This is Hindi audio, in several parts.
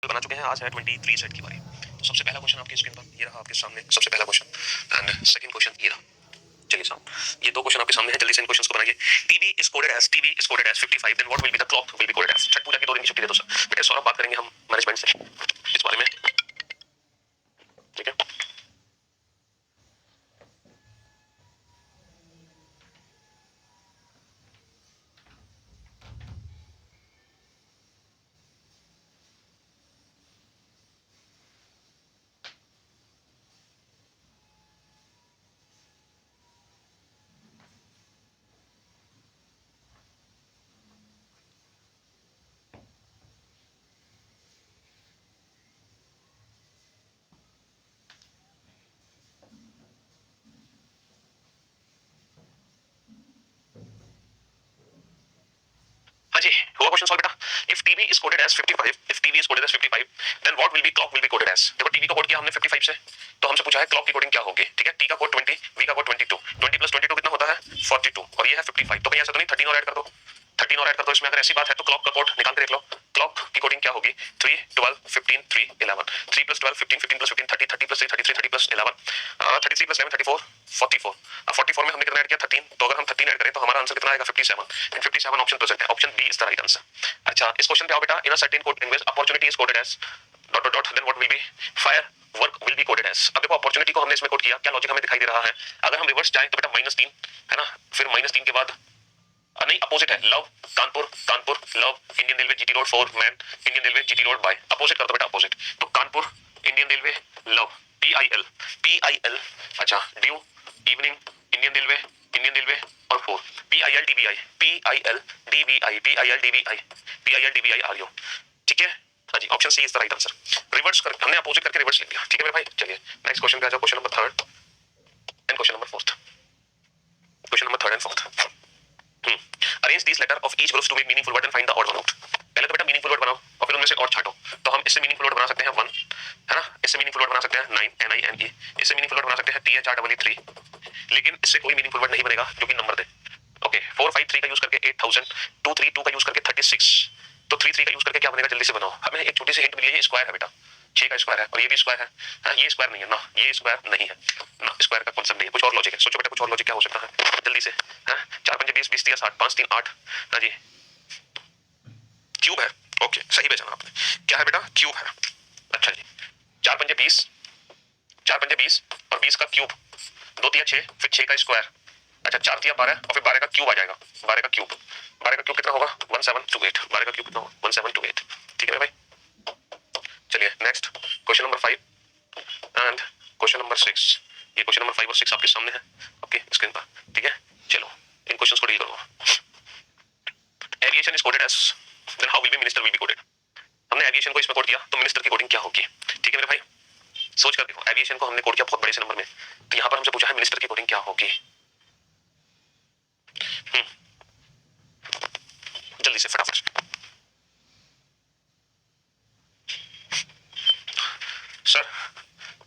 पे बना चुके हैं। आज है 23 सेट की बारी। तो सबसे पहला क्वेश्चन आपकी स्क्रीन पर ये रहा आपके सामने, सबसे पहला क्वेश्चन एंड सेकंड क्वेश्चन ये रहा। चलिए साहब, ये दो क्वेश्चन आपके सामने हैं, जल्दी से इन क्वेश्चंस को बनाइए। TV is coded as 55, then what will be the clock will be coded as. Chhath Puja की 2 दिन की छुट्टी दे दो सर। बेटे सौरभ बात करेंगे हम मैनेजमेंट से इस बारे में, ठीक है। हाँ जी, हुआ क्वेश्चन सॉल्व बेटा। If TV is coded as 55, then what will be clock will be coded as. देखो टीवी का कोड किया हमने 55 से, तो हमसे पूछा है क्लॉक की कोडिंग क्या होगी, ठीक है। टी का कोड 20, वी का कोड 22, 20 प्लस 22 कितना होता है 42, और ये है 55। तो कहीं ऐसा तो नहीं 13 और ऐड कर दो, 13 और ऐड कर दो इसमें। अगर ऐसी बात है तो क्लॉक का कोड निकाल के देख लो। क्लॉक की कोडिंग क्या होगी 3, 12, 15, 3, 11, 3 plus 12, 15, 15 plus 15, 30, 30 plus 3, 33, 30 plus 11, 33 plus 11, 34, 44। अब 44 में हमने कितना ऐड किया 13, तो अगर हम 13 ऐड करें तो हमारा आंसर कितना आएगा 57, एंड 57 ऑप्शन प्रेजेंट है। Option B is the right answer. अच्छा, इस क्वेश्चन पे आओ बेटा। In a certain code language opportunity is coded as ... then what will be firework will be coded as. अब देखो अपॉर्चुनिटी को हमने इसमें कोड किया, क्या लॉजिक हमें दिखाई दे रहा है। अगर हम रिवर्स जाएं तो बेटा -3 है ना, फिर -3 के बाद नहीं अपोजिट है love Kanpur, Kanpur love Indian railway GT road for man, Indian railway GT road by. Opposite कर दो बेटा अपोजिट, तो Kanpur Indian railway love PIL PIL। अच्छा, ड्यू इवनिंग इंडियन रेलवे और 4 PIL DBI PIL DBI PIL DBI PIL DBI are you, ठीक है। हाँ जी, option C is the right answer. Reverse कर हमने अपोजिट करके रिवर्स लिख दिया, ठीक है मेरे भाई। चलिए नेक्स्ट क्वेश्चन पे आ जाओ। Question number 3 and question number 4। Question number 3 and 4। Arrange this letter of each groups to make meaningful word and find the odd one out. पहले तो बेटा मीनिंगफुल वर्ड बनाओ और फिर उनमें से ऑड छांटो। तो हम इससे मीनिंगफुल वर्ड बना सकते हैं 1, है ना। इससे मीनिंगफुल वर्ड बना सकते हैं 9 NINE। इससे मीनिंगफुल वर्ड बना सकते हैं THREE3। लेकिन इससे कोई मीनिंगफुल वर्ड नहीं बनेगा जो कि नंबर दे। ओके, 4 5 3 का यूज करके 8000, 2 3 2 का यूज करके 36, तो 3 3 का यूज करके क्या बनेगा जल्दी से बनाओ। हमें एक छोटी सी हिंट मिली है, स्क्वायर है बेटा, 6 का स्क्वायर है और ये भी स्क्वायर है। हाँ, ये स्क्वायर नहीं है ना, ये स्क्वायर नहीं है ना, स्क्वायर का कॉन्सेप्ट नहीं है। कुछ और लॉजिक है, सोचो बेटा कुछ और लॉजिक क्या हो सकता है जल्दी से। हाँ, 4 5 20 20 3 60, 5 3 8। हाँ जी, क्यूब है। ओके, सही पहचाना आपने। क्या है बेटा, क्यूब है। अच्छा जी, 4 5 20, 4 5 20 और 20 का क्यूब, 2 3 6, फिर 6 का स्क्वायर। अच्छा, 4 3 12 और फिर 12 का क्यूब आ जाएगा। 12 का क्यूब, 12 का क्यूब कितना होगा 1728। 12 का क्यूब कितना होगा 1728, ठीक है भाई। चलिए next question number 5 and question number 6। ये क्वेश्चन नंबर 5 और 6 आपके सामने है आपके स्क्रीन पर, ठीक है। चलो इन क्वेश्चंस को डील करो। Aviation is coded as, then how will be minister will be coded. हमने एविएशन को इसमें कोड किया, तो मिनिस्टर की कोडिंग क्या होगी, ठीक है मेरे भाई। सोच कर देखो, एविएशन को हमने कोड किया बहुत बड़े से नंबर में, तो यहाँ पर हमसे पूछा है मिनिस्टर की कोडिंग क्या होगी। जल्दी से फटाफट। सर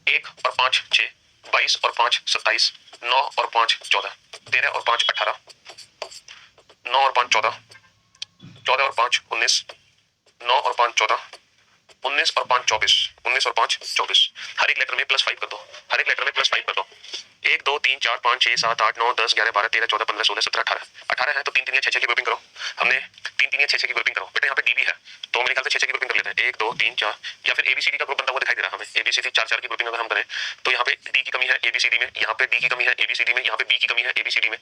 1 और 5 6, 22 और 5 27, 9 और 5 14, 13 और 5 18, 9 और 5 14, 14 और 5 19, 9 और 5 14, 19 और 5 24, 19 और 5 24। हर एक लेटर में +5 कर दो, हर एक लेटर में +5 कर दो। 1 2 3 4 5 6 7 8 9 10 11 12 13 14 15 16 17 18, 18 है तो 3 3 या 6 6 की ग्रुपिंग करो। हमने 3 3 या 6 6 की ग्रुपिंग करो बेटा। यहाँ पे डी भी है तो मेरे ख्याल से 6 6 की ग्रुपिंग कर लेते हैं। 1 2 3 4, या फिर ABCD का ग्रुप बनता हुआ दिखाई दे रहा है हमें। ABCD 4 4 की ग्रुपिंग अगर हम करें तो यहाँ पे डी की कमी है ABCD में, यहाँ पे डी की कमी है ABCD में, यहाँ पे बी की कमी है ABCD में,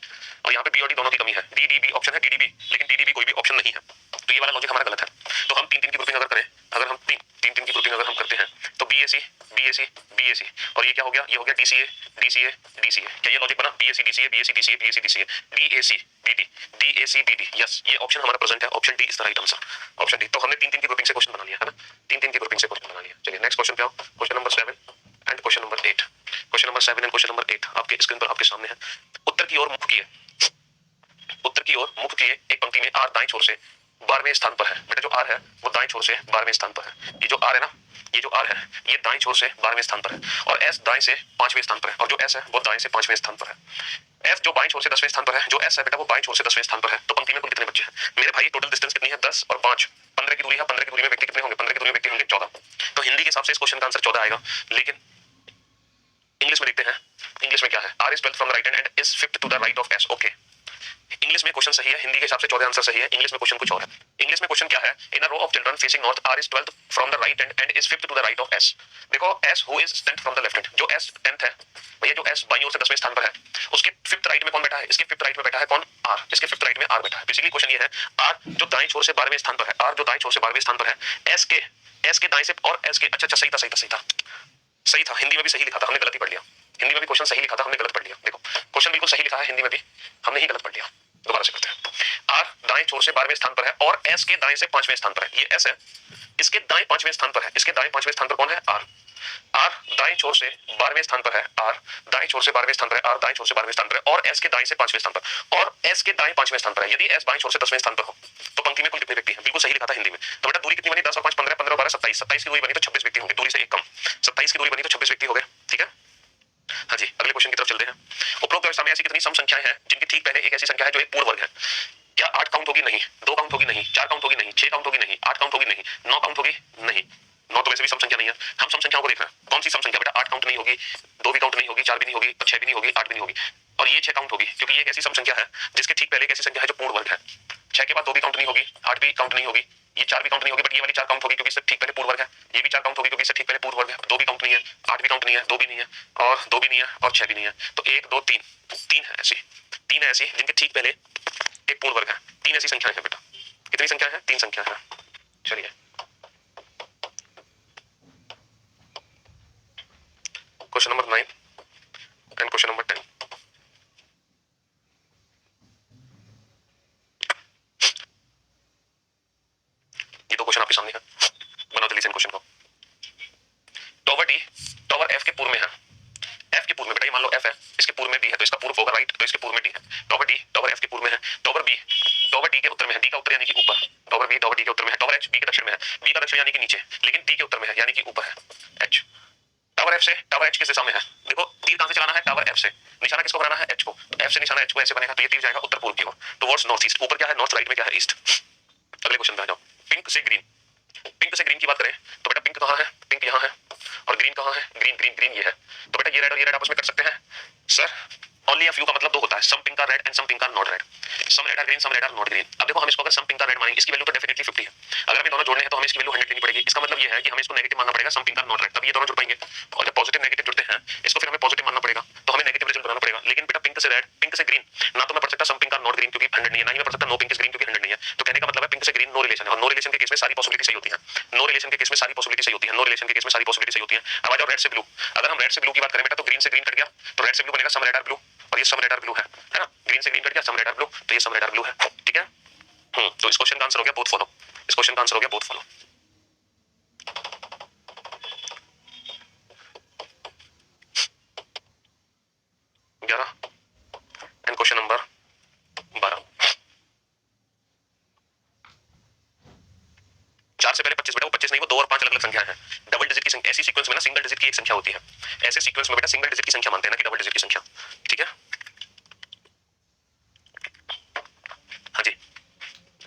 और यहाँ पे बी और डी दोनों की कमी है। डी डी बी ऑप्शन है DDB, लेकिन DDB कोई भी ऑप्शन नहीं है, तो ये वाला लॉजिक हमारा गलत है। तो हम 3 3 की ग्रुपिंग अगर करें, अगर हम 3 3 की ग्रुपिंग अगर हम करते हैं तो BAC BAC BAC, और ये क्या हो गया, ये हो गया DCA DCA DCA। क्या ये लॉजिक बना, BAC DCA BAC DCA BAC DCA DAC BD DAC BD। Yes, ये ऑप्शन हमारा प्रेजेंट है। Option D is the right answer, option D. तो हमने 3 3 की ग्रुपिंग से क्वेश्चन बना लिया है ना, 3 3 की ग्रुपिंग से क्वेश्चन बना लिया। चलिए नेक्स्ट क्वेश्चन पे आओ। Question number 7 and question number 8। Question number 7 and question number 8 आपके स्क्रीन पर आपके सामने है। उत्तर की ओर मुख किए, उत्तर की ओर मुख किए एक पंक्ति में आर दाएं छोर से 12वें स्थान पर है। बेटा जो आर है वो दाएं छोर से 12वें स्थान पर है। ये जो आर है ना, ये जो आर है ये दाएं छोर से 12वें स्थान पर है, और एस दाएं से 5वें स्थान पर है, और जो एस है वो दाएं से 5वें स्थान पर है। एफ जो बाएं छोर से 10वें स्थान पर है, जो एस है बेटा वो बाएं छोर से 10वें स्थान पर है। तो पंक्ति में कुल कितने बच्चे हैं मेरे भाई। टोटल डिस्टेंस कितनी है 10 और 5, 15 की दूरी है। 15 की दूरी में व्यक्ति कितने होंगे, 15 की दूरी में व्यक्ति होंगे 14। के हिसाब से इस क्वेश्चन का आंसर 14 आएगा, लेकिन इंग्लिश में देखते हैं, इंग्लिश में क्या है, R is 12 from the right hand and is 5th to the right of S. Okay, English में क्वेश्चन सही है, हिंदी के हिसाब से 14 आंसर सही है, इंग्लिश में क्वेश्चन कुछ और है। इंग्लिश में क्वेश्चन क्या है, in a row of children facing north R is 12th from the right hand and is 5th to the right of S. देखो S who is 10th from the left hand, जो एस 10th है भैया, जो एस बाईं ओर से 10वें स्थान पर है, उसके 5th राइट में कौन बैठा है, इसके 5th राइट में बैठा है कौन, आर, इसके 5th राइट में आर बैठा है। बेसिकली क्वेश्चन ये है, आर जो दाएं छोर से 12वें स्थान पर है, आर जो दाएं छोर से 12वें स्थान पर है, एस के दाएं से, और एस के, अच्छा सही था, हिंदी में भी सही लिखा था, हमने गलत ही पढ़ लिया, हिंदी में भी क्वेश्चन सही लिखा था, हमने गलत पढ़ लिया। देखो क्वेश्चन बिल्कुल सही लिखा है हिंदी में भी, हमने ही गलत पढ़ लिया। दोबारा से करते हैं, आर दाएं छोर से 12वें स्थान पर है और एस के दाएं से 5वें स्थान पर है, ये एस है, इसके दाएं 5वें स्थान पर है, इसके दाएं 5वें स्थान पर कौन है, आर, आर दाएं छोर से 12वें स्थान पर है, आर दाएं छोर से 12वें स्थान पर है, आर दाएं छोर से 12वें स्थान पर है, और एस के दाएं से 5वें स्थान पर, और एस के दाएं 5वें स्थान पर है। यदि एस बाएं छोर से 10वें स्थान पर हो तो पंक्ति में कुल कितने व्यक्ति हैं, बिल्कुल सही लिखा था हिंदी में। तो बेटा दूरी कितनी बनी, 10 और 5 15, 15 और 12 27, 27 की दूरी बनी तो 26 व्यक्ति होंगे, दूरी से एक कम, 27 की दूरी बनी तो 26 व्यक्ति हो गए, ठीक है। हाँ जी, अगले क्वेश्चन की तरफ चलते हैं। उपरोक्त व्यवस्था में ऐसी कितनी सम संख्याएं हैं जिनकी ठीक पहले एक ऐसी संख्या है जो एक पूर्ण वर्ग है। क्या 8 काउंट होगी, नहीं, 2 काउंट होगी, नहीं, 4 काउंट होगी, नहीं, 6 काउंट होगी, नहीं, 8 काउंट होगी, नहीं, 9 काउंट होगी, नहीं, 9 तो वैसे भी सम संख्या नहीं है, हम सम संख्याओं को देख रहे हैं, कौन सी सम संख्या बेटा, 8 काउंट नहीं होगी, 2 भी काउंट नहीं होगी, 4 भी नहीं होगी, 6 भी नहीं होगी, 8 भी नहीं होगी, और ये 6 काउंट होगी, क्योंकि ये एक ऐसी सम संख्या है जिसके ठीक पहले एक ऐसी संख्या है जो पूर्ण वर्ग है। 6 के बाद 2 भी काउंट नहीं होगी, 8 भी काउंट नहीं होगी, ये 4 भी काउंट नहीं होगी, बट ये वाली 4 काउंट होगी क्योंकि इससे ठीक पहले पूर्ण वर्ग है, ये भी 4 काउंट होगी क्योंकि इससे ठीक पहले पूर्ण वर्ग है, 2 भी काउंट नहीं है, 8 भी काउंट नहीं है, 2 भी नहीं है, और 2 भी नहीं है, और 6 भी नहीं है, तो 1 2 3 3 है ऐसी, 3 है ऐसी जिनके ठीक पहले एक पूर्ण वर्ग है। 3 ऐसी संख्याएं हैं बेटा, कितनी संख्या है, 3 संख्या है। चलिए question number 9 and question number 10। ये दो क्वेश्चन आपके सामने है, बनाओ जल्दी से इन क्वेश्चन को। टॉवर डी टॉवर एफ के पूर्व में है, एफ के पूर्व में बेटा, ये मान लो एफ है, इसके पूर्व में डी है तो इसका पूर्व होगा राइट, तो इसके पूर्व में डी है। टॉवर डी टॉवर एफ के पूर्व में है, टॉवर डी के उत्तर में है, डी का उत्तर यानी कि ऊपर, टॉवर डी के उत्तर में है, टॉवर एच बी के दक्षिण में है, बी का दक्षिण यानी कि नीचे, लेकिन डी के उत्तर में है यानी कि ऊपर है, एच। टावर एफ से टावर एच किस दिशा में है, देखो तीर कहां से चलाना है, टावर एफ से, निशाना किसको बनाना है, एच को, तो एफ से निशाना एच को ऐसे बनेगा, तो ये तीर जाएगा उत्तर पूर्व की ओर, टुवर्ड्स नॉर्थ ईस्ट। ऊपर क्या है, नॉर्थ, राइट में क्या है, ईस्ट। अगले क्वेश्चन पे आ जाओ। पिंक से ग्रीन, पिंक से ग्रीन की बात करें तो बेटा पिंक कहां है, पिंक यहां है, और ग्रीन कहां है, ग्रीन ये है, तो बेटा ये रेड और ये रेड आपस में कर सकते हैं सर, ओनली अ फ्यू का मतलब दो होता है, some pink are red and some pink are not red, some red are green some red are not green. अब देखो हम इसको अगर सम पिंक आर रेड मानेंगे, इसकी वैल्यू तो डेफिनेटली 50 है, अगर हमें दोनों जोड़ने हैं तो हमें इसकी वैल्यू 100 लेनी पड़ेगी, इसका मतलब ये है कि हमें इसको नेगेटिव मानना पड़ेगा, सम पिंक आर नॉट रेड, तब ये दोनों जुड़ पाएंगे, और जब पॉजिटिव नेगेटिव जुड़ते हैं इसको फिर हमें पॉजिटिव मानना पड़ेगा, तो हमें नेगेटिव रिजल्ट बनाना पड़ेगा। लेकिन बेटा पिंक से रेड, पिंक से ग्रीन, ना तो मैं पढ़ सकता सम पिंक आर नॉट ग्रीन क्योंकि 100 नहीं है, ना ही मैं पढ़ सकता नो पिंक इज ग्रीन क्योंकि 100 नहीं है, तो कहने का मतलब है पिंक से ग्रीन नो रिलेशन है, और नो रिलेशन के केस में सारी पॉसिबिलिटी सही होती है, नो रिलेशन के केस में सारी पॉसिबिलिटी सही होती है, नो रिलेशन के केस में सारी पॉसिबिलिटी सही होती है। अब आ जाओ रेड से ब्लू, अगर हम रेड से ब्लू की बात करें बेटा तो ग्रीन से ग्रीन कट गया, तो रेड से ब्लू बनेगा सम रेड आर ब्लू, और ये सम रेड आर ब्लू है ना, ग्रीन से ग्रीन कट गया सम रेड आर ब्लू, तो ये सम रेड आर ब्लू है, ठीक है। तो इस क्वेश्चन का आंसर हो गया बोथ फॉलो, इस क्वेश्चन का आंसर हो गया both follow. 11 and question number 12। 4 से पहले 25 बेटा, वो 25 नहीं, वो 2 और 5 अलग अलग संख्याएं हैं, डबल डिजिट की संख्या, ऐसी सीक्वेंस में ना सिंगल डिजिट की एक संख्या होती है, ऐसे सीक्वेंस में बेटा सिंगल डिजिट की संख्या मानते हैं ना कि डबल डिजिट की संख्या, ठीक है। हाँ जी,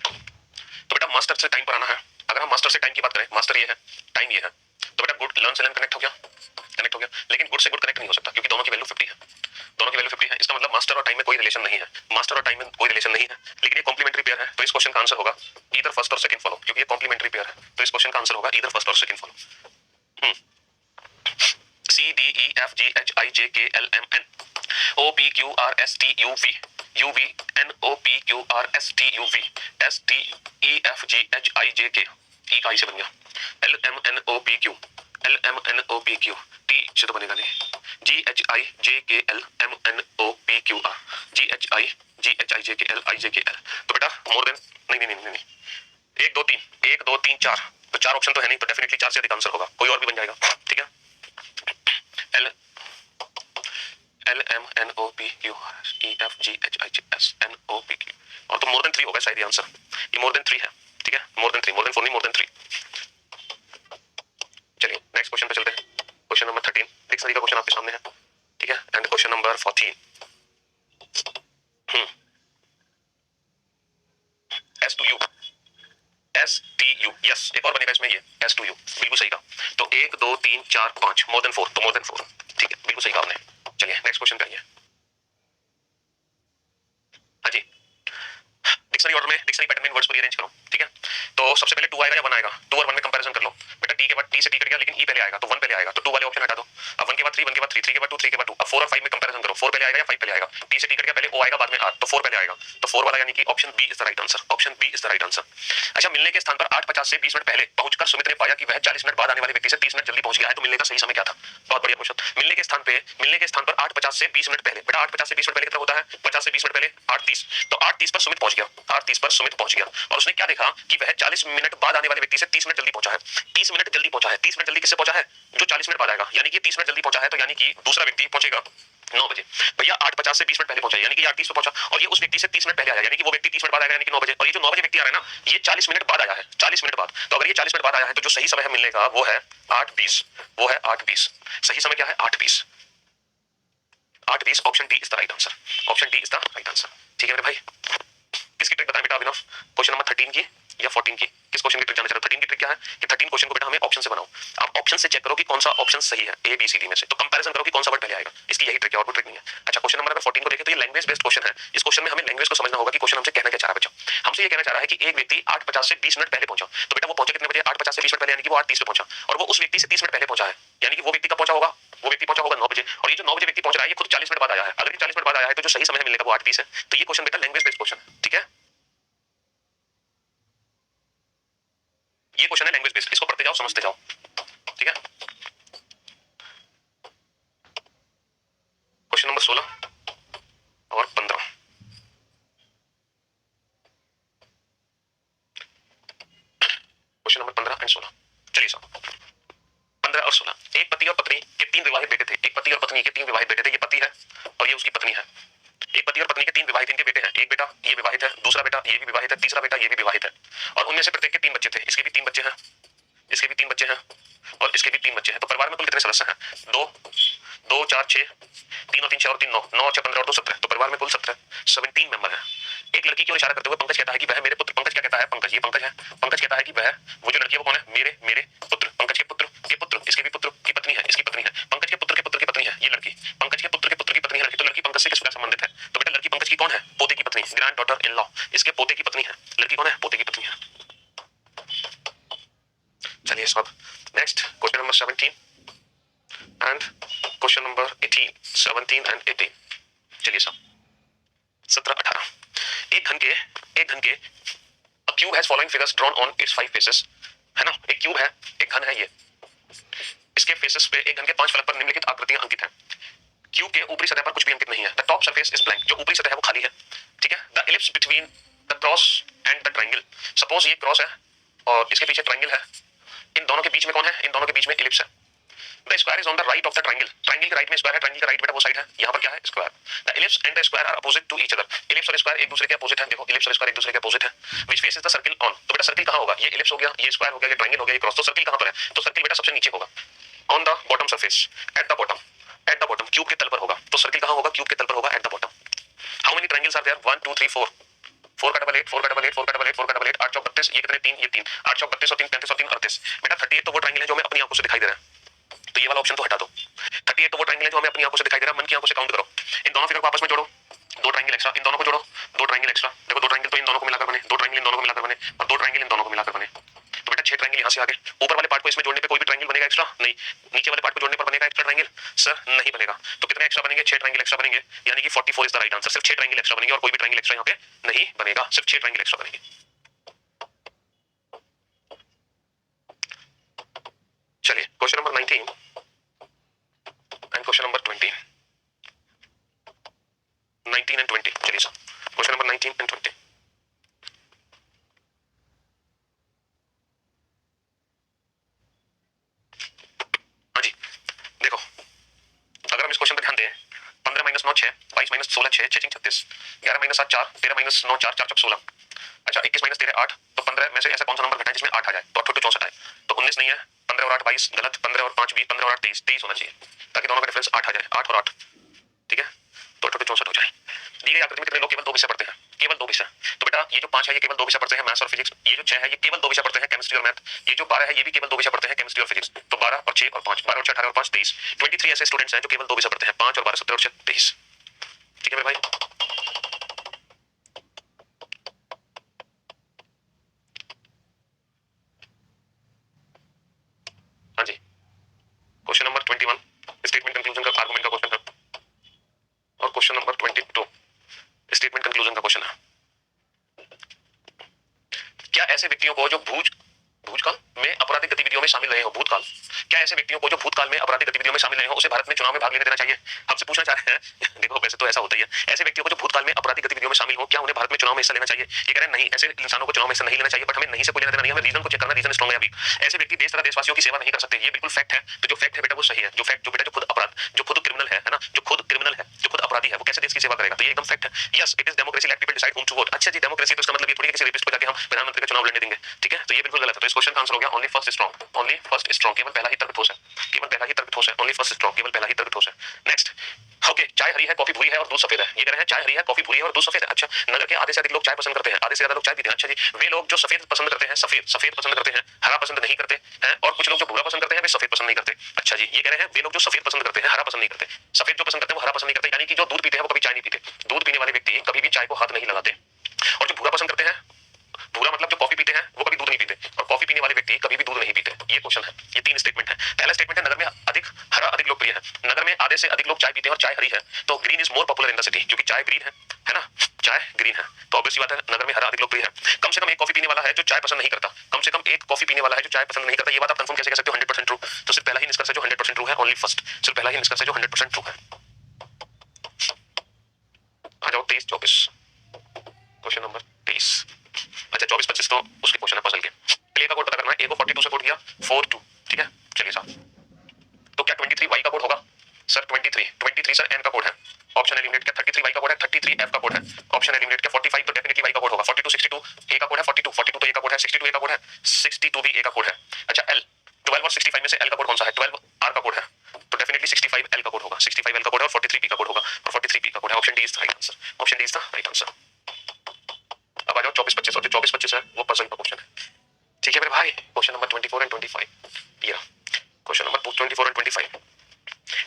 तो बेटा मास्टर से टाइम पर आना है, अगर हम मास्टर से टाइम की बात करें, मास्टर ये है, टाइम ये है, तो बेटा गुड लर्न से लर्न कनेक्ट हो गया, लेकिन गुड से गुड कनेक्ट नहीं हो सकता क्योंकि दोनों की वैल्यू 50 है, दोनों की वैल्यू 50 है, इसका मतलब मास्टर और टाइम में कोई रिलेशन नहीं है, मास्टर और टाइम में कोई रिलेशन नहीं है, लेकिन ये कॉम्प्लीमेंट्री पेयर है, तो इस क्वेश्चन का आंसर होगा ईदर फर्स्ट और सेकंड फॉलो, क्योंकि ये कॉम्प्लीमेंट्री पेयर है, तो इस क्वेश्चन का आंसर होगा ईदर फर्स्ट और second follow. C D E F G H I J K L M N O P Q R S T U V U V N O P Q R S T U V S T E F G H I J K, E का आई से बन गया, L M N O P Q, L M N O P Q, T से तो बनेगा नहीं, G H I J K L M N O P Q R, G H I J K L I J K L, तो बेटा मोर देन नहीं 1 2 3 1 2 3 4, तो 4 ऑप्शन तो है नहीं, तो डेफिनेटली 4 से अधिक आंसर होगा, कोई और भी बन जाएगा, ठीक है। L L M N O P Q E F G H I J S N O P Q, और तो मोर देन 3 होगा शायद ये आंसर, ये मोर देन 3 है, ठीक है, मोर देन 3, मोर देन 4 नहीं, मोर देन 3। चलिए नेक्स्ट क्वेश्चन पे चलते हैं, क्वेश्चन नंबर 13, डिक्शनरी का क्वेश्चन आपके सामने है, ठीक है, and question number 14। S to U, S T U, yes, एक और बनेगा इसमें, ये एज टू यू, बिल्कुल सही कहा। तो 1 2 3 4 5 मोर देन 4, तो मोर देन 4, ठीक है, बिल्कुल सही कहा आपने। चलिए नेक्स्ट क्वेश्चन करिए। हाँ जी, डिक्शनरी ऑर्डर में, डिक्शनरी पैटर्न में वर्ड्स को रीअरेंज करो, ठीक है। तो सबसे पहले 2 आएगा या 1 आएगा, 2 और 1 में कंपैरिजन कर लो। बेटा टी के बाद टी से टी कट गया, लेकिन ई पहले आएगा, तो 1 पहले आएगा, तो 2 वाले ऑप्शन हटा दो। अब 1 के बाद 3, 1 के बाद 3, 3 के बाद 2, 3 के बाद 2। अब 4 और 5 में कंपैरिजन करो, 4 पहले आएगा या 5 पहले आएगा। टी से टी कट गया, पहले ओ आएगा बाद में आर, तो 4 पहले आएगा, तो 4 वाला यानी कि option B is the right answer, option B is the right answer. अच्छा, मिलने के स्थान पर 8:50 से 20 मिनट पहले पहुंचकर सुमित ने पाया कि वह 40 मिनट बाद आने वाले व्यक्ति से 30 मिनट जल्दी पहुंच गया है, तो मिलने का सही समय क्या था? बहुत बढ़िया क्वेश्चन। मिलने के स्थान पर 8:50 से 20 मिनट पहले, बेटा 8:50 से 20 मिनट पहले कितना होता है? 50 से 20 मिनट पहले 8:30, तो 8:30 पर सुमित पहुंच गया, 8:30 पर सुमित पहुंच गया, और उसने क्या देखा कि वह 40 मिनट बाद आने वाले व्यक्ति से 30 मिनट जल्दी पहुंचा है। 30 मिनट जल्दी पहुंचा है, 30 मिनट जल्दी किससे पहुंचा है? जो 40 मिनट बाद आएगा, यानी कि 30 मिनट जल्दी पहुंचा है, तो यानी कि दूसरा व्यक्ति पहुंचेगा 9 बजे। भैया 8:50 से 20 मिनट पहले पहुंचा, यानी कि 8:30 पे पहुंचा, और ये उस व्यक्ति से 30 मिनट पहले आया, यानी कि वो व्यक्ति 30 मिनट बाद आएगा, यानी कि 9 बजे। और ये जो 9 बजे व्यक्ति आ रहा है ना, ये 40 मिनट बाद आया है, 40 मिनट बाद। तो अगर ये 40 मिनट बाद आया है, तो जो सही समय है मिलने का वो है 8:20, वो है 8:20। सही समय क्या है? 8:20, 8:20, option D is the right answer, option D is the right answer. ठीक है मेरे भाई, किसकी ट्रिक बताएं बेटा अभिनव? क्वेश्चन नंबर 13 की या 14 की? किस क्वेश्चन की ट्रिक जानना चाह रहे हो? 13 की ट्रिक क्या है कि 13 क्वेश्चन को बेटा हमें ऑप्शन से बनाओ। आप ऑप्शन से चेक करो कि कौन सा ऑप्शन सही है, ए बी सी डी में से, तो कंपैरिजन करो कि कौन सा वर्ड पहले आएगा। इसकी यही ट्रिक है, और कोई ट्रिक नहीं है। अच्छा, क्वेश्चन नंबर 14 को देखें तो ये लैंग्वेज बेस्ड क्वेश्चन है। इस क्वेश्चन में हमें लैंग्वेज को समझना होगा कि क्वेश्चन हमसे कहना क्या चाह रहा है बच्चा। हमसे ये कहना चाह रहा है कि एक व्यक्ति 8:50 से 20 मिनट पहले पहुंचा, तो बेटा वो पहुंचा कितने बजे? 8:50 से 20 मिनट पहले, यानी कि वो 8:30 पे पहुंचा, और वो उस व्यक्ति से 30 मिनट पहले पहुंचा है, यानी कि वो व्यक्ति कब पहुंचा होगा? वो व्यक्ति पहुंचा होगा 9 बजे, और ये जो 9 बजे व्यक्ति पहुंच रहा है ये खुद 40 मिनट बाद आया है। अगर ये 40 मिनट बाद आया है, तो जो सही समय मिलेगा वो 8:20 है। तो ये क्वेश्चन बेटा लैंग्वेज बेस्ड क्वेश्चन है, ठीक है। ये क्वेश्चन है लैंग्वेज बेस्ड, इसको पढ़ते जाओ, समझते जाओ, ठीक है। क्वेश्चन नंबर 16 और 15, क्वेश्चन नंबर 15 एंड 16। चलिए साहब, 15 और 16। एक पति और पत्नी के 3 विवाहित बेटे थे, एक पति और पत्नी के 3 विवाहित बेटे थे, ये पति है और ये उसकी पत्नी है। एक पति और पत्नी के 3 विवाहित इनके बेटे हैं, एक बेटा ये विवाहित है, दूसरा बेटा ये भी विवाहित है, तीसरा बेटा ये भी विवाहित है, और उनमें से प्रत्येक के 3 बच्चे थे। इसके भी 3 बच्चे हैं, इसके भी 3 बच्चे हैं, और इसके भी 3 बच्चे हैं। तो परिवार में कुल कितने सदस्य हैं? 2 2 4 6, 3 और 3 6 और 3 9, 9 6 15 और 2 17, तो परिवार में कुल 17 मेंबर हैं। एक लड़की की ओर इशारा करते हुए पंकज कहता है कि वह मेरे पुत्र, पंकज क्या कहता है? पंकज, ये पंकज है, पंकज कहता है कि वह, वो जो लड़की है वो कौन है? मेरे पुत्र, पंकज के पुत्र के पुत्र, इसके भी पुत्र की पत्नी है, इसकी पत्नी है, पंकज के पुत्र की पत्नी है ये लड़की, पंकज के पुत्र की पत्नी है लड़की। तो लड़की पंकज से किससे संबंधित है? तो बेटा लड़की पंकज की कौन है? पोते की पत्नी, ग्रैंड डॉटर इन लॉ, इसके पोते की पत्नी है। लड़की कौन है? पोते की पत्नी है। चलिए साहब, next question number 17 and question number 18, 17 and 18। चलिए साहब, 17 18। एक घन के a cube has following figures drawn on its 5 faces, है ना। एक क्यूब है, एक घन है ये, इसके फेसेस पे, एक घन के 5 फलक पर निम्नलिखित आकृतियां अंकित हैं। क्यूब के ऊपरी सतह पर कुछ भी अंकित नहीं है। The top surface is blank, जो ऊपरी सतह है वो खाली है, ठीक है। The ellipse between the cross and the triangle, suppose ये क्रॉस है और इसके पीछे ट्रायंगल है, इन दोनों के बीच में कौन है? इन दोनों के बीच में इलिप्स है। The square is on the right of the triangle, triangle के राइट में स्क्वायर है, ट्रायंगल के राइट बेटा वो साइड है, यहाँ पर क्या है? Square. The ellipse and the square are opposite to each other, ellipse और स्क्वायर एक दूसरे के अपोजिट है। देखो इलिप्स और स्क्वायर एक दूसरे के अपोजिट है। Which face is the circle on, तो बेटा सर्किल कहाँ होगा? ये इलिप्स हो गया, ये स्क्वायर हो गया, ये ट्रायंगल हो गया, ये क्रॉस, तो सर्किल कहाँ पर है? तो सर्किल बेटा सबसे नीचे होगा, on the bottom surface, eight the bottom, eight the bottom, cube के तल पर होगा। तो सर्किल कहाँ होगा? क्यूब के तल पर होगा, at the bottom. How many triangles are there? 1 2 3 4, 4 का डबल 8, 4 का डबल 8, 4 का डबल 8, 4 का डबल 8, 8 चौक 32, ये कितने? 3, ये 3, 8 चौक 32 और 3 35 और 3 38। बेटा 38 तो वो ट्रायंगल है जो हमें अपनी आंखों से दिखाई दे रहा है, तो ये वाला ऑप्शन तो हटा दो। 38 तो वो ट्रायंगल है जो हमें अपनी आंखों से दिखाई दे रहा है, मन की आंखों से काउंट करो। इन दोनों फिगर को आपस में जोड़ो, 2 ट्रायंगल एक्स्ट्रा, इन दोनों को जोड़ो, 2 ट्रायंगल एक्स्ट्रा। देखो 2 ट्रायंगल तो इन दोनों को मिलाकर बने, 2 ट्रायंगल इन दोनों को मिलाकर बने, और 2 ट्रायंगल इन दोनों को मिलाकर बने। तो बेटा 6 ट्रायंगल यहाँ से आगे। ऊपर वाले पार्ट को इसमें जोड़ने पे कोई भी ट्रायंगल बनेगा एक्स्ट्रा? नहीं। नीचे वाले पार्ट को जोड़ने पर बनेगा एक्स्ट्रा ट्रायंगल? सर नहीं बनेगा। तो कितने एक्स्ट्रा बनेंगे? 6 ट्रायंगल एक्स्ट्रा बनेंगे, यानी कि 44 इज द राइट आंसर। सिर्फ 6 ट्रायंगल एक्स्ट्रा बनेंगे और कोई भी ट्रायंगल एक्स्ट्रा यहाँ पे नहीं बनेगा, सिर्फ 6 ट्रायंगल एक्स्ट्रा बनेंगे। चलिए question number 19 and question number 20, 19 and 20। चलिए सर, क्वेश्चन नंबर 19 एंड 20। हाँ जी, देखो अगर हम इस क्वेश्चन पर ध्यान दें, 15 - 9 6, 22 - 16 6, 6 - 36, 11 - 7 4, 13 - 9 4, 4 चौक 16। अच्छा 21 - 13 8, तो 15 में से ऐसा कौन सा नंबर घटा है जिसमें 8 आ जाए? तो 8 64 आए, तो 19 नहीं है, 15 और 8 22 गलत, 15 और 5 20, 15 और 8 23, 23 होना चाहिए, ताकि दोनों का डिफरेंस 8 आ जाए, 8 और 8, ठीक है, तो 8 64 हो जाए। दी गई आकृति में कितने लोग केवल 2 विषय पढ़ते हैं? केवल 2 विषय। तो बेटा ये जो 5 है ये केवल 2 विषय पढ़ते हैं, मैथ्स और फिजिक्स। ये जो 6 है ये केवल 2 विषय पढ़ते हैं, केमिस्ट्री और मैथ। ये जो 12 है ये भी केवल 2 विषय पढ़ते हैं, केमिस्ट्री और फिजिक्स। तो 12 और 6 और 5, 12 और 6 18 और 5 23, 23 ऐसे स्टूडेंट्स हैं जो केवल 2 विषय पढ़ते हैं, 5 और 12 17 और 6 23। ठीक है मेरे भाई। हाँ जी, क्वेश्चन नंबर 21 स्टेटमेंट कंक्लूजन का आर्गुमेंट का क्वेश्चन है, और क्वेश्चन नंबर 22 स्टेटमेंट कंक्लूजन का क्वेश्चन है। क्या ऐसे व्यक्तियों को जो भूतकाल में आपराधिक गतिविधियों में शामिल रहे हो, भूतकाल, क्या ऐसे व्यक्तियों को जो भूतकाल में आपराधिक गतिविधियों में शामिल रहे हो उसे भारत में चुनाव में भाग लेने देना चाहिए? हमसे पूछना चाह रहे हैं देखो वैसे तो ऐसा होता ही है, ऐसे व्यक्तियों को जो भूतकाल में आपराधिक गतिविधियों में शामिल हो क्या उन्हें भारत में चुनाव में हिस्सा लेना चाहिए? ये कह रहे हैं नहीं, ऐसे इंसानों को चुनाव में हिस्सा नहीं लेना चाहिए, बट हमें नहीं से कोई लेना देना नहीं, हमें रीजन को चेक करना, रीजन स्ट्रांग है अभी। ऐसे व्यक्ति देश तथा देशवासियों की सेवा नहीं कर सकते, ये बिल्कुल फैक्ट है। तो जो फैक्ट है बेटा वो सही है, जो फैक्ट जो बेटा जो खुद अपराध, जो खुद क्रिमिनल है ना, जो खुद क्रिमिनल है, जो खुद अपराधी है, वो कैसे देश की सेवा करेगा? तो ये एकदम फैक्ट है। Yes it is democracy, let people decide whom to vote. अच्छा जी, डेमोक्रेसी तो इसका मतलब ये थोड़ी है किसी रेपिस्ट को जाके हम प्रधानमंत्री का चुनाव लड़ने देंगे, ठीक है? तो ये बिल्कुल गलत है। तो इस क्वेश्चन का आंसर हो गया only first strong, only first strong, केवल पहला ही तर्क ठोस है, केवल पहला ही तर्क ठोस है, ओनली फर्स्ट स्ट्रांग, केवल पहला ही तर्क ठोस है। नेक्स्ट, ओके, चाय हरी है कॉफी भूरी है और दूध सफेद है। ये कह रहे हैं चाय हरी है कॉफी भूरी है और दूध सफेद है। अच्छा, नगर के आधे से अधिक लोग चाय पसंद करते हैं, आधे से ज्यादा लोग चाय पीते हैं। अच्छा जी, वे लोग जो सफेद पसंद करते हैं, सफेद सफेद पसंद करते हैं, हरा पसंद नहीं करते हैं, और कुछ लोग जो भूरा पसंद करते हैं वे सफेद पसंद नहीं करते। अच्छा जी, ये कह रहे हैं वे लोग जो सफेद पसंद करते हैं, हरा पसंद नहीं करते, सफेद जो पसंद करते हैं वो हरा पसंद नहीं करते, यानी कि जो दूध पीते हैं वो कभी चाय नहीं पीते, दूध पीने वाले व्यक्ति कभी भी चाय को हाथ नहीं लगाते। और जो भूरा पसंद करते हैं, भूरा मतलब जो कॉफी पीते हैं वो कभी दूध नहीं पीते, और कॉफी पीने वाले व्यक्ति कभी भी दूध नहीं पीते। ये क्वेश्चन है, ये 3 स्टेटमेंट है। पहला स्टेटमेंट है नगर में अधिक हरा अधिक लोकप्रिय है, नगर में आधे से अधिक लोग चाय पीते हैं और चाय हरी है, तो green is more popular in the city, क्योंकि चाय ग्रीन है ना, चाय ग्रीन है, तो ऑब्वियस बात है नगर में हरा अधिक लोकप्रिय है। कम से कम एक कॉफी पीने वाला है जो चाय पसंद नहीं करता, कम से कम एक कॉफी पीने वाला है जो चाय पसंद नहीं करता। ये बात आप कंफर्म कैसे कह सकते हो 100% ट्रू? तो सिर्फ पहला ही निष्कर्ष है जो 100% ट्रू है, ओनली फर्स्ट, सिर्फ पहला ही निष्कर्ष है जो 100% ट्रू है। आ जाओ 23 24, क्वेश्चन नंबर 23। अच्छा 24 25 तो उसके क्वेश्चन है पजल के। प्ले का कोड पता करना है, ए को 42 से कोड किया 42, ठीक है? चलिए साहब, तो क्या 23 वाई का कोड होगा? सर 23 सर एन का कोड है, ऑप्शन एलिमिनेट किया। 33 वाई का कोड है, 33 एफ का कोड है, ऑप्शन एलिमिनेट किया। 45 तो डेफिनेटली वाई का कोड होगा। 42 62 ए का कोड है, 42 तो ए का कोड है, 62 ए का कोड है, 62 भी ए का कोड है। अच्छा एल 12 और 65 में से एल का कोड कौन सा है? 12 आर का कोड है, तो डेफिनेटली 65 एल का कोड होगा, 65 एल का कोड है और 43 पी का कोड होगा, और 43 पी का कोड है। Option D is the right answer, option D is the right answer. अब आ जाओ 24 25, और जो 24 25 है वो पजल का क्वेश्चन है, ठीक है मेरे भाई? क्वेश्चन नंबर 24 एंड 25, या question number 24 and 25।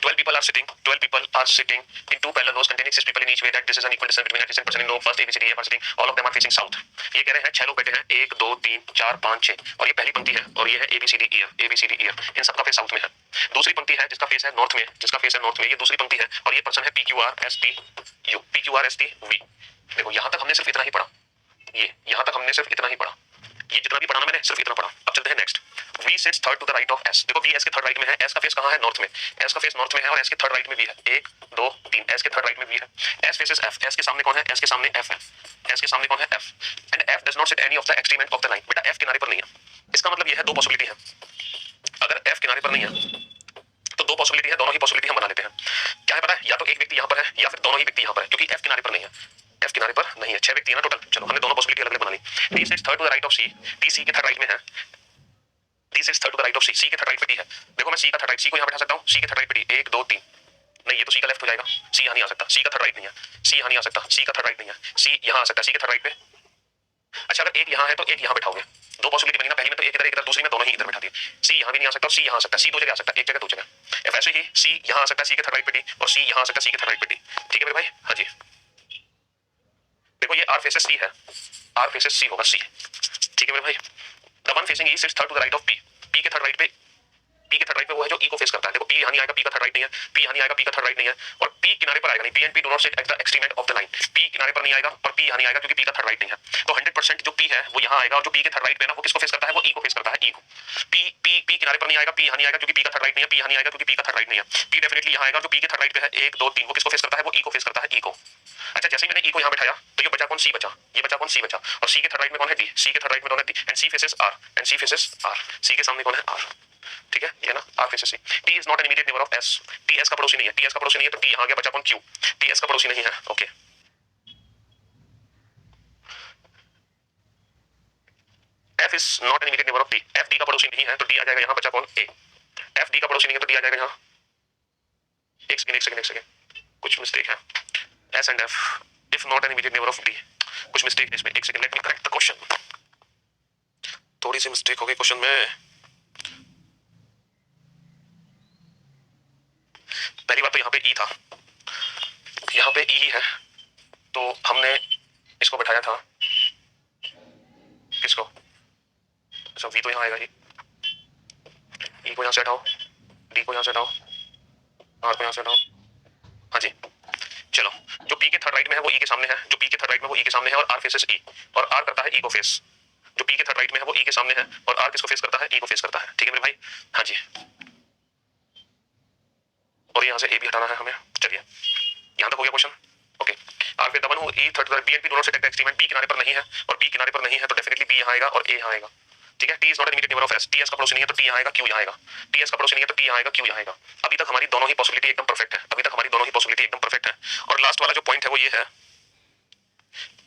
12 people are sitting in two parallel rows containing 6 people in each way that this is an equal distance between adjacent person in row first A B C D E F are sitting, all of them are facing south। ये कह रहे हैं 6 लोग बैठे हैं, 1 2 3 4 5 6, और ये पहली पंक्ति है और ये है A B C D E F, A B C D E F, इन सबका फेस साउथ में है। दूसरी पंक्ति है जिसका फेस है नॉर्थ में, जिसका फेस है नॉर्थ में, ये दूसरी पंक्ति है, और ये पर्सन है P Q R S T U, P Q R S T V। देखो यहां तक हमने सिर्फ इतना ही पढ़ा, ये यहां तक हमने सिर्फ इतना ही पढ़ा, ये जितना भी पढ़ा ना मैंने सिर्फ इतना पढ़ा। अब चलते हैं next. V sits third to the right of S। देखो V S के थर्ड राइट में है, S का फेस कहां है? नॉर्थ में, S का फेस नॉर्थ में है, और S के थर्ड राइट में V है। 1 2 3, S के थर्ड राइट में V है। S फेसेस F, S के सामने कौन है? S के सामने F है, S के सामने कौन है? F, and F does not sit any of the extreme end of the line. बेटा F किनारे पर नहीं है, इसका मतलब ये है 2 पॉसिबिलिटी है। अगर F किनारे पर नहीं है तो 2 पॉसिबिलिटी है, दोनों ही पॉसिबिलिटी हम बना लेते हैं। क्या है पता है? या तो एक व्यक्ति यहाँ पर है या फिर दोनों ही व्यक्ति यहाँ पर है, क्योंकि F किनारे पर नहीं है, F किनारे पर नहीं है। 6 व्यक्ति है ना टोटल, चलो हमने दोनों पॉसिबिलिटी अलग अलग बना ली। D sits third to the right of C, D C के थर्ड राइट में है, D sits third to the right of C, C के थर्ड राइट पे D है। देखो मैं C का थर्ड राइट, C को यहाँ बैठा सकता हूँ, C के थर्ड राइट पे D, 1 2 3, नहीं ये तो C का लेफ्ट हो जाएगा, C यहाँ नहीं आ सकता, C का थर्ड राइट नहीं है, C यहाँ नहीं आ सकता, C का थर्ड राइट नहीं है, C यहाँ आ सकता है, C के थर्ड राइट पे। अच्छा अगर एक यहाँ है तो एक यहाँ बैठाओगे, 2 पॉसिबिलिटी बनी ना, पहली में तो एक इधर, दूसरी में दोनों ही इधर बैठा दिए। C यहाँ भी नहीं आ सकता, C यहाँ आ सकता है, C 2 जगह आ सकता है, एक जगह 2 जगह। ऐसे ही C यहाँ आ सकता है, C के थर्ड राइट पे D, और C यहाँ आ सकता है, C के थर्ड राइट पे D। ठीक है मेरे भाई? हाँ जी, देखो ये R फेसेस C है, R फेसेस C होगा C। ठीक है मेरे भाई? The one facing E sits third to the right of P, P के थर्ड राइट पे, P के थर्ड राइट पे वो है जो E को फेस करता है। देखो P यहाँ नहीं आएगा, P का थर्ड राइट नहीं है, P यहाँ नहीं आएगा, P का थर्ड राइट नहीं है, और P किनारे पर आएगा नहीं, P and P do not sit at the extreme end of the line। P किनारे पर नहीं आएगा और P यहाँ नहीं आएगा क्योंकि P का थर्ड राइट नहीं है, तो 100% जो P है वो यहाँ आएगा, और जो P के थर्ड राइट पे ना वो किसको फेस करता है? वो E को फेस करता है, E को। P किनारे पर नहीं आएगा, P यहाँ नहीं आएगा क्योंकि P का थर्ड राइट नहीं है, P यहाँ नहीं आएगा क्योंकि P का थर्ड राइट नहीं है, P डेफिनेटली यहाँ आएगा, जो P के थर्ड राइट पे है 1 2 3, वो किसको फेस करता है? वो E को फेस करता है, E को। अच्छा जैसे ही मैंने E को यहाँ बैठाया तो ये बचा कौन? C बचा, ये बचा कौन? C बचा, और C के थर्ड राइट में कौन है? D, C के थर्ड राइट में कौन है? D, and C faces R, and C faces R, C के सामने कौन है? R। ठीक है, ये ना R faces C। T is not an immediate neighbour of S, T S का पड़ोसी नहीं है, T S का पड़ोसी नहीं है, तो T यहाँ गया, बचा कौन? Q, T S का पड़ोसी नहीं है। Okay, F is not an immediate neighbour of T, F D का पड़ोसी नहीं है, तो D आ जाएगा यहाँ, बचा कौन? A, F D का पड़ोसी नहीं है तो D आ जाएगा यहाँ। एक सेकंड कुछ मिस्टेक है, S and F if not an immediate neighbour of D. कुछ मिस्टेक है इसमें, एक second, let me correct the question. थोड़ी सी मिस्टेक हो गई क्वेश्चन में। पहली बात तो यहाँ पे ई था, यहाँ पे ई ही है, तो हमने इसको बैठाया था, किसको, अच्छा वी तो यहाँ आएगा ही, ई को यहाँ से हटाओ, डी को यहाँ से हटाओ, आर को यहाँ से हटाओ। हाँ जी, चलो, जो पी के थर्ड राइट में है वो ई के सामने है, जो पी के थर्ड राइट में वो ई के सामने है, और आर फेसेस ई, और आर करता है ई को फेस। जो पी के थर्ड राइट में है वो ई के सामने है, और आर किसको फेस करता है, ई को फेस करता है। ठीक है मेरे भाई, हाँ जी, और यहाँ से ए भी हटाना है हमें। चलिए, यहाँ तक हो गया क्वेश्चन, ओके। आर फिर दबन हो E third B and P दोनों से टेक एक्सट्रीमेंट, बी किनारे पर नहीं है और पी किनारे पर नहीं है, तो डेफिनेटली बी यहाँ आएगा और ए यहाँ आएगा। ठीक है, T is not immediate neighbour of S, T S का पड़ोसी नहीं है तो टी यहाँ आएगा, क्यू यहाँ आएगा, टी एस का पड़ोसी नहीं है तो टी यहाँ आएगा, क्यू यहाँ आएगा। अभी तक हमारी दोनों ही पॉसिबिलिटी एकदम परफेक्ट है, अभी तक हमारी दोनों ही पॉसिबिलिटी एकदम परफेक्ट है। और लास्ट वाला जो पॉइंट है वो ये है,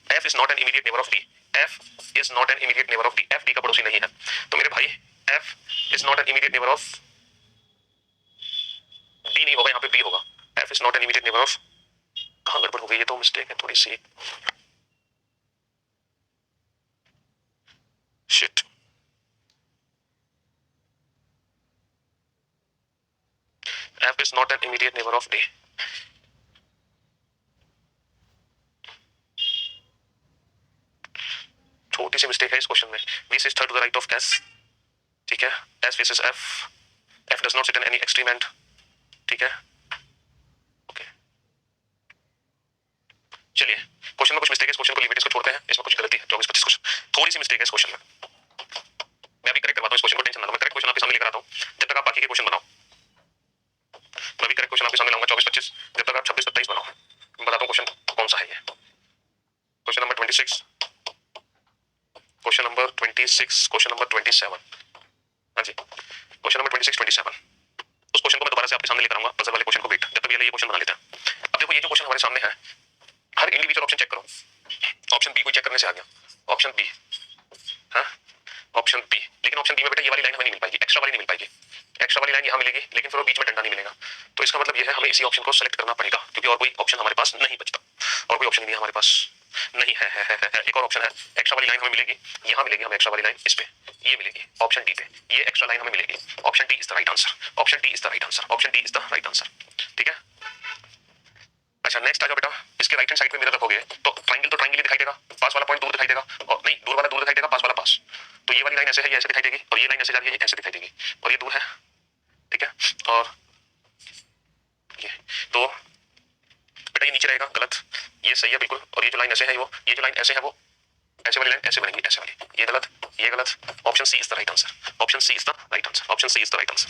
F is not an immediate neighbour of D, F is not an immediate neighbour of D, F D का पड़ोसी नहीं है। तो मेरे भाई F is not an immediate neighbour of D नहीं होगा, यहाँ पे बी होगा। F is not an immediate neighbour of, कहाँ गड़बड़ हो गई, ये तो मिस्टेक है थोड़ी सी, shit. F is not an immediate neighbor of D. छोटी सी मिस्टेक है इस क्वेश्चन में, B sits third to the right of S, ठीक है, S faces F, F does not sit in any extreme end, ठीक है, ओके। चलिए, क्वेश्चन में कुछ मिस्टेक है, इस क्वेश्चन को लीव इट, इसको छोड़ते हैं, इसमें कुछ गलती है, 24-25 क्वेश्चन, थोड़ी सी मिस्टेक है इस क्वेश्चन में, मैं अभी करेक्ट करवाता हूँ इस क्वेश्चन को, टेंशन ना लो, मैं करेक्ट क्वेश्चन आपके सामने लेकर आता हूँ, जब तक आप बाकी के क्वेश्चन बनाओ। मैं अभी करेक्ट क्वेश्चन आपके सामने लाऊंगा 24-25, जब तक आप 26-27 बनाओ। मैं बताता हूँ क्वेश्चन कौन सा है ये, question number 26, question number 26, question number 27, हाँ जी, क्वेश्चन नंबर 26-27। उस क्वेश्चन को मैं दोबारा से आपके सामने लेकर आऊंगा, पजल वाले क्वेश्चन को वेट, जब तक ये क्वेश्चन बना लेते हैं। अब देखो, ये जो क्वेश्चन हमारे सामने है, हर इंडिविजुअल ऑप्शन चेक करो। ऑप्शन बी को चेक करने से आ गया, ऑप्शन बी, हाँ ऑप्शन बी, लेकिन ऑप्शन बी में बेटा ये वाली लाइन हमें नहीं मिल पाएगी, एक्स्ट्रा वाली नहीं मिल पाएगी, एक्स्ट्रा वाली लाइन यहाँ मिलेगी, लेकिन फिर वो बीच में डंडा नहीं मिलेगा। तो इसका मतलब ये है, हमें इसी ऑप्शन को सेलेक्ट करना पड़ेगा, क्योंकि और कोई ऑप्शन हमारे पास नहीं बचता, और कोई ऑप्शन नहीं हमारे पास नहीं है, एक और ऑप्शन है, एक्स्ट्रा वाली लाइन हमें मिलेगी, यहाँ मिलेगी हमें एक्स्ट्रा वाली लाइन, इस पे ये मिलेगी, ऑप्शन डी पे ये एक्स्ट्रा लाइन हमें मिलेगी। Option D is the right answer, option D is the right answer, option D is the right answer, ठीक है। अच्छा, नेक्स्ट आ जाओ बेटा, इसके राइट हैंड साइड पे मिरर रखोगे तो ट्रायंगल ही दिखाई देगा, पास वाला पॉइंट दूर दिखाई देगा, और नहीं दूर वाला दूर दिखाई देगा, पास वाला पास। तो ये वाली लाइन ऐसे है, ये ऐसे दिखाई देगी, और ये लाइन ऐसे जा रही है, ये ऐसे दिखाई देगी, और ये दूर है, ठीक है। और ये तो बेटा ये नीचे रहेगा, गलत, ये सही है बिल्कुल, और ये जो लाइन ऐसे है, वो ये जो लाइन ऐसे है, वो ऐसे वाली लाइन ऐसे बनेगी, ऐसे वाली, ये गलत, ये गलत। Option C is the right answer, option C is the right answer, option C is the right answer.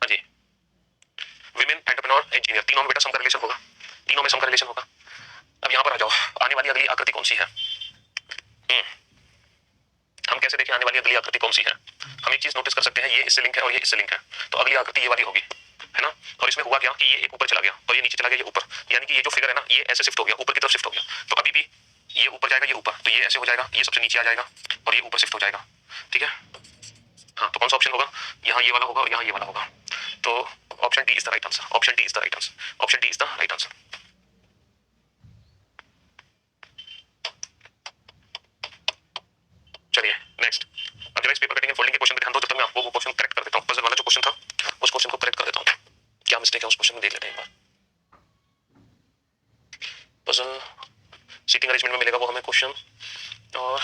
हाँ जी, विमेन एंटरप्रेन्योर इंजीनियर, तीनों में बेटा सम का रिलेशन होगा, तीनों में सम का रिलेशन होगा। अब यहाँ पर आ जाओ, आने वाली अगली आकृति कौन सी है, हम कैसे देखें आने वाली अगली आकृति कौन सी है। हम एक चीज नोटिस कर सकते हैं, ये इससे लिंक है और ये इससे लिंक है, तो अगली आकृति ये वाली होगी, है ना। और इसमें हुआ क्या कि ये एक ऊपर चला गया और ये नीचे चला गया, ये ऊपर, यानी कि ये जो फिगर है ना, ये ऐसे शिफ्ट हो गया, ऊपर की तरफ शिफ्ट हो गया। तो अभी भी ये ऊपर जाएगा, ये ऊपर, तो ये ऐसे हो जाएगा, ये सबसे नीचे आ जाएगा और ये ऊपर शिफ्ट हो जाएगा, ठीक है। हाँ, तो कौन सा ऑप्शन होगा, यहाँ ये वाला होगा और यहाँ ये वाला होगा। तो option D is the right answer, option D is the right answer, option D is the right answer. चलिए नेक्स्ट, अब जब इस पेपर कटिंग एंड फोल्डिंग के क्वेश्चन पे ध्यान दो, जब तक मैं आपको वो क्वेश्चन करेक्ट कर देता हूँ, पजल वाला जो क्वेश्चन था उस क्वेश्चन को करेक्ट कर देता हूँ, क्या मिस्टेक है उस क्वेश्चन में देख लेते हैं एक बार। पजल सीटिंग अरेंजमेंट में मिलेगा वो हमें क्वेश्चन, और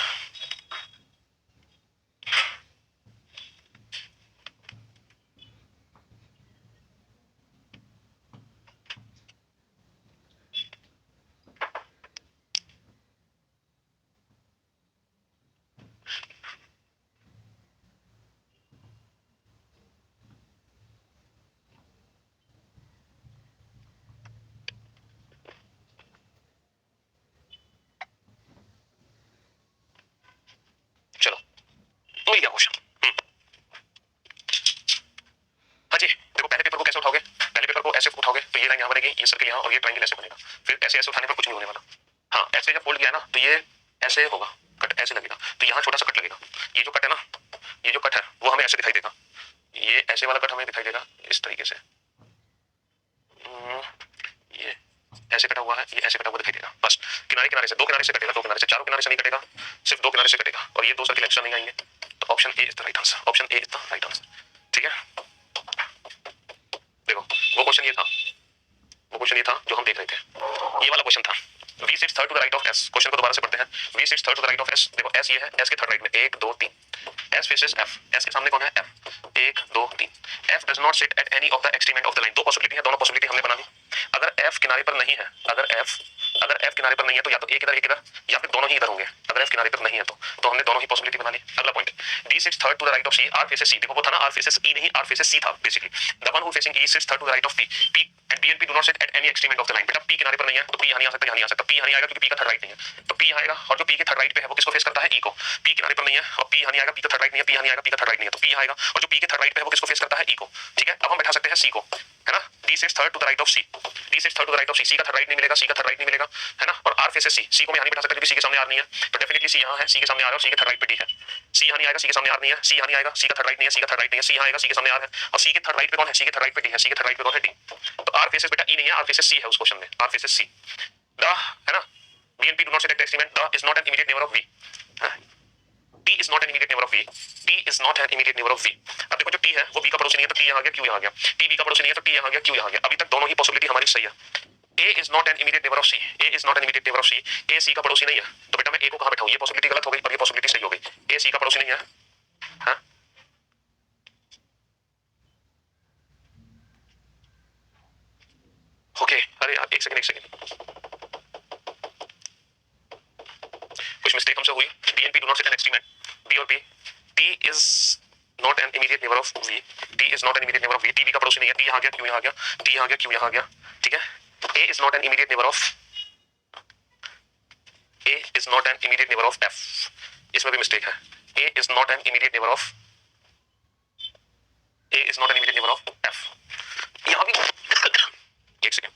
चलो मिल गया क्वेश्चन। हाँ जी, देखो पहले पेपर को कैसे उठाओगे, पहले पेपर को ऐसे उठाओगे तो ये लाइन यहाँ बनेगी, ये सर्कल यहाँ, और ये ट्रायंगल ऐसे बनेगा। फिर ऐसे ऐसे उठाने पर कुछ नहीं होने वाला। हाँ, ऐसे जब फोल्ड किया ना तो ये ऐसे होगा, कट ऐसे लगेगा, तो यहाँ छोटा सा कट लगेगा, ये जो कट है ना, ये जो कट है वो हमें ऐसे दिखाई देगा, ये ऐसे वाला कट हमें दिखाई देगा इस तरीके से, ये ऐसे कटा हुआ है, ये ऐसे कटा हुआ दिखाई देगा। बस किनारे किनारे से, दो किनारे से कटेगा, दो किनारे से, चारों किनारे से नहीं कटेगा, सिर्फ दो किनारे से कटेगा, और ये दो सर्किल एक्स्ट्रा नहीं आएंगे। तो option A is the right answer, option A is the right answer. ठीक है, देखो वो क्वेश्चन ये था, वो क्वेश्चन ये था जो हम देख रहे थे, ये वाला क्वेश्चन था। V sits third to the right of S। Question को दोबारा से पढ़ते हैं। V sits third to the right of S। देखो S ये है, S के थर्ड राइट में 1 2 3, S faces F, S के सामने कौन है? F। 1 2 3, F does not sit at any of the extreme end of the line। दो पॉसिबिलिटी है, दोनों पॉसिबिलिटी हमने बना ली। अगर F किनारे पर नहीं है, अगर F किनारे पर नहीं है तो या तो एक इधर या फिर दोनों ही इधर होंगे। अगर F किनारे पर नहीं है तो हमने दोनों ही पॉसिबिलिटी बना ली। अगला point, D sits third to the right of C, R faces C। देखो वो था ना R faces E नहीं, R faces C था basically. The one who facing E sits third to the right of P, P and B and P do not sit at any extreme end of the line। बेटा P किनारे पर नहीं है तो P यहाँ नहीं आ सकता, यहाँ नहीं आ सकता, P यहाँ नहीं आएगा क्योंकि P का थर्ड राइट नहीं है, तो P यहाँ आएगा, और जो P के थर्ड राइट पे है वो किसको फेस करता है? E को। P किनारे पर नहीं है और P यहाँ नहीं आएगा, P का थर्ड राइट नहीं है, P यहाँ नहीं आएगा, P का थर्ड राइट नहीं है, तो P यहाँ आएगा, और जो P के थर्ड राइट पे है वो किसको फेस करता है? E को। ठीक है, अब हम बैठा सकते हैं C को, है ना। D sits third to the right of C, D sits third to the right of C, C का थर्ड राइट नहीं मिलेगा, C का थर्ड राइट नहीं मिलेगा, है ना, और R faces C, C को मैं यहाँ नहीं बैठा सकता क्योंकि C के सामने R नहीं है, तो डेफिनेटली C यहाँ है, C के सामने R है और C के थर्ड राइट पे D है। C यहाँ नहीं आएगा, C के सामने R नहीं है, C यहाँ नहीं आएगा, C का थर्ड राइट नहीं है, C का थर्ड राइट नहीं है, C यहाँ आएगा, C के सामने R है, और C के थर्ड राइट पे कौन है? C के थर्ड राइट पे D है, C के थर्ड राइट पे कौन है? D। तो R faces बेटा E नहीं है, R faces C है उस क्वेश्चन में, R faces C। द, है ना, B and P do not sit at the extreme end, the is not an immediate neighbor of V। T is not an immediate neighbor of V, T is not an immediate neighbor of V। अब देखो जो T है वो B का पड़ोसी नहीं है तो T यहाँ आ गया, Q यहाँ आ गया, T B का पड़ोसी नहीं है तो T यहाँ आ गया, Q यहाँ आ गया। अभी तक दोनों ही पॉसिबिलिटी हमारी सही है। A is not an immediate neighbor of C, A is not an immediate neighbor of C, A C का पड़ोसी नहीं है, तो बेटा मैं A को कहाँ बैठाऊँ? ये पॉसिबिलिटी गलत हो गई और ये पॉसिबिलिटी सही हो गई। A C का पड़ोसी नहीं है, हाँ ओके। अरे यार एक सेकंड, कुछ मिस्टेक हमसे हुई। D and P do not sit an extreme end, D और P, T is not an immediate neighbor of V, T is not an immediate neighbor of V, T B का पड़ोसी नहीं है, T यहाँ आ गया, Q यहाँ आ गया, T यहाँ आ गया, Q यहाँ आ गया। ठीक है, A is not an immediate neighbor of, A is not an immediate neighbor of F, इसमें भी मिस्टेक है। A is not an immediate neighbor of, A is not an immediate neighbor of F। यहाँ भी एक सेकंड,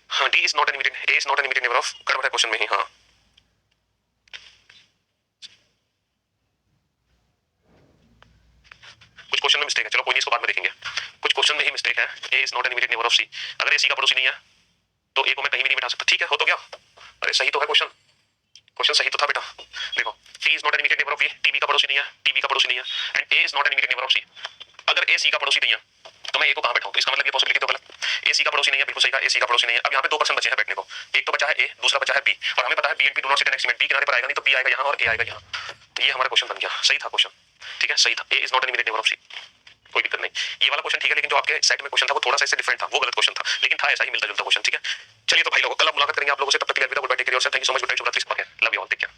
हाँ D is not an immediate, A is not an immediate neighbor of, गड़बड़ है क्वेश्चन में ही। हाँ कुछ क्वेश्चन में मिस्टेक है, चलो कोई नहीं, इसको बाद में देखेंगे। कुछ क्वेश्चन में ही मिस्टेक है। A is not an immediate neighbor of C, अगर A C का पड़ोसी नहीं है तो A को मैं कहीं भी नहीं बैठा सकता। ठीक है, हो तो गया। अरे सही तो है क्वेश्चन, क्वेश्चन सही तो था बेटा। देखो T is not an immediate neighbor of V, T B का पड़ोसी नहीं है, T B का पड़ोसी नहीं है, and A is not an immediate neighbor of C। अगर A C का पड़ोसी नहीं है तो मैं A को कहाँ बैठाऊं? तो इसका मतलब ये पॉसिबिलिटी तो गलत। A C का पड़ोसी नहीं है, बिल्कुल सही कहा, A C का पड़ोसी नहीं है। अब यहाँ पे 2% बचे हैं बैठने को, एक तो बचा है A, दूसरा बचा है B, और हमें पता है B and P do not sit an extreme end, B किनारे पर आएगा नहीं तो B आएगा यहाँ और A आएगा यहाँ। तो ये हमारा क्वेश्चन बन गया, सही था क्वेश्चन। ठीक है, सही था, A is not an immediate neighbor of C, कोई दिक्कत नहीं। ये वाला क्वेश्चन ठीक है, लेकिन जो आपके सेट में क्वेश्चन था वो थोड़ा सा इससे डिफरेंट था, वो गलत क्वेश्चन था, लेकिन था ऐसा ही मिलता जुलता क्वेश्चन। ठीक है, चलिए तो भाई लोगों, कल मुलाकात करेंगे आप लोगों से, तब तक के लिए अलविदा, good bye, take care yourself, thank you so much, good night, शुभ रात्रि, love you all, take care.